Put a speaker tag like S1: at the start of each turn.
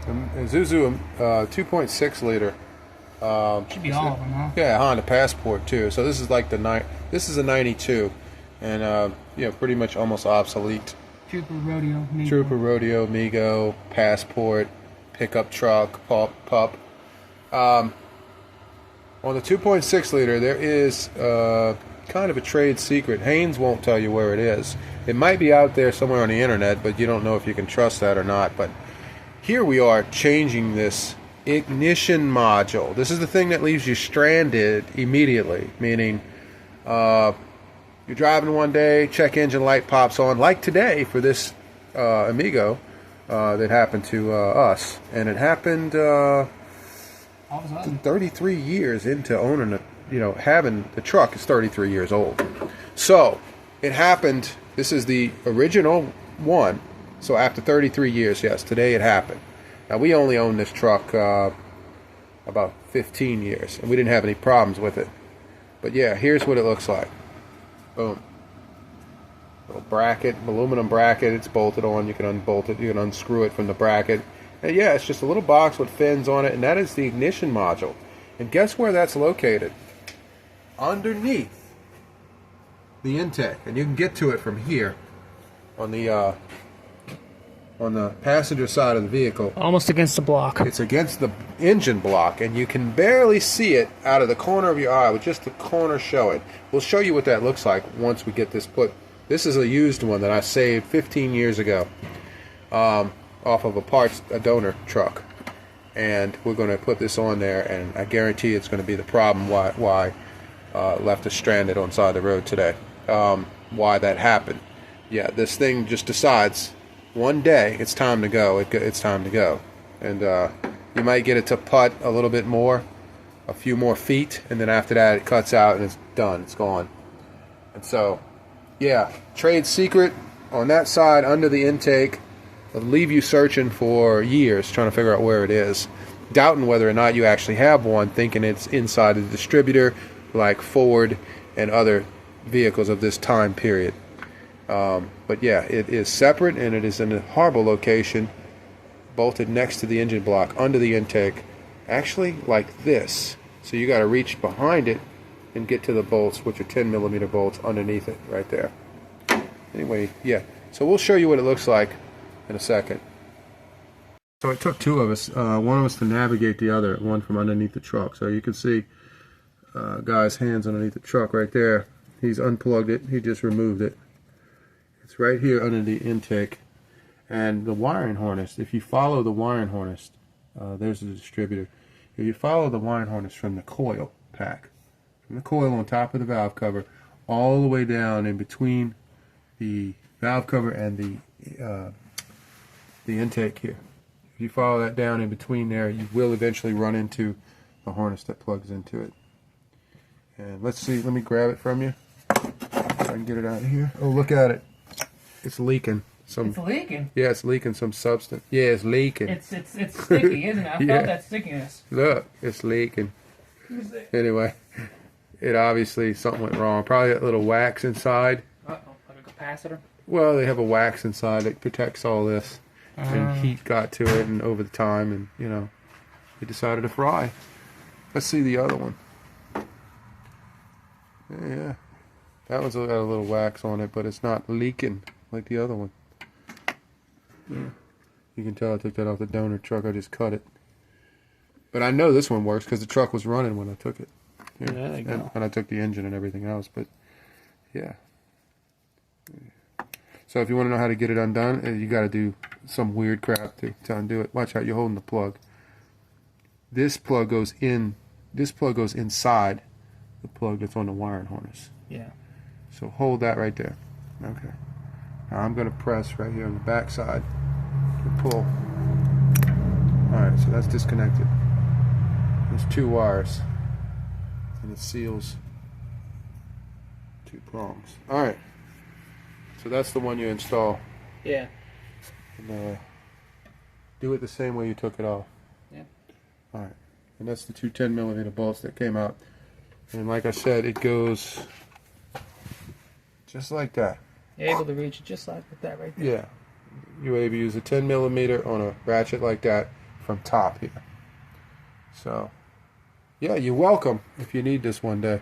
S1: Isuzu 2.6 liter.
S2: Should be all of them, huh?
S1: Yeah, Honda Passport too. So this is like this is a 92, and pretty much almost obsolete.
S2: Trooper Rodeo. Amigo.
S1: Trooper Rodeo, Amigo, Passport, pickup truck, pup. On the 2.6 liter, there is kind of a trade secret. Haynes won't tell you where it is. It might be out there somewhere on the internet, but you don't know if you can trust that or not. But here we are changing this ignition module. This is the thing that leaves you stranded immediately, meaning you're driving one day, check engine light pops on, like today for this Amigo that happened to us. And it happened 33 years into owning it. Having the truck is 33 years old. So it happened. This is the original one. So after 33 years, yes, today it happened. Now we only owned this truck about 15 years, and we didn't have any problems with it. But yeah, here's what it looks like. Boom. Little bracket, aluminum bracket. It's bolted on. You can unbolt it. You can unscrew it from the bracket. And yeah, it's just a little box with fins on it, and that is the ignition module. And guess where that's located? Underneath the intake, and you can get to it from here on the passenger side of the vehicle.
S2: Almost against the block.
S1: It's against the engine block, and you can barely see it out of the corner of your eye with just the corner showing. We'll show you what that looks like once we get this put. This is a used one that I saved 15 years ago off of a donor truck, and we're going to put this on there, and I guarantee it's going to be the problem why left us stranded on the side of the road today. Why that happened. Yeah, this thing just decides one day it's time to go. It's time to go. And you might get it to putt a little bit more, a few more feet, and then after that it cuts out and it's done. It's gone. And so, yeah, trade secret on that side under the intake. It'll leave you searching for years trying to figure out where it is, doubting whether or not you actually have one, thinking it's inside the distributor like Ford and other vehicles of this time period. But yeah, it is separate, and it is in a horrible location, bolted next to the engine block under the intake, actually like this. So you got to reach behind it and get to the bolts, which are 10mm bolts underneath it right there. Anyway, yeah, so we'll show you what it looks like in a second. So it took two of us, one of us to navigate the other, one from underneath the truck. So you can see guy's hands underneath the truck right there. He's unplugged it. He just removed it. It's right here under the intake. And the wiring harness, if you follow the wiring harness, there's the distributor. If you follow the wiring harness from the coil pack, from the coil on top of the valve cover, all the way down in between the valve cover and the intake here. If you follow that down in between there, you will eventually run into the harness that plugs into it. And let's see, let me grab it from you. If I can get it out of here. Oh, look at it. It's leaking.
S2: It's leaking?
S1: Yeah, it's leaking some substance. Yeah, it's leaking.
S2: It's sticky, isn't it? I felt that stickiness.
S1: Look, it's leaking. Anyway, it obviously, something went wrong. Probably a little wax inside.
S2: Uh-oh, like a capacitor?
S1: Well, they have a wax inside that protects all this. And heat got to it, and over the time, and, it decided to fry. Let's see the other one. Yeah, that one's got a little wax on it, but it's not leaking like the other one. Yeah. You can tell I took that off the donor truck. I just cut it. But I know this one works because the truck was running when I took it.
S2: Yeah, there you go.
S1: And I took the engine and everything else, but yeah. So if you want to know how to get it undone, you got to do some weird crap to undo it. Watch out, you're holding the plug. This plug goes in. This plug goes inside the plug that's on the wiring harness.
S2: Yeah.
S1: So hold that right there. Okay. Now I'm going to press right here on the back side and pull. Alright, so that's disconnected. There's two wires. And it seals two prongs. Alright. So that's the one you install.
S2: Yeah.
S1: And, do it the same way you took it off.
S2: Yeah.
S1: Alright. And that's the two 10mm bolts that came out. And like I said, it goes just like that.
S2: You're able to reach it just like that right there.
S1: Yeah. You're able to use a 10mm on a ratchet like that from top here. So, yeah, you're welcome if you need this one day.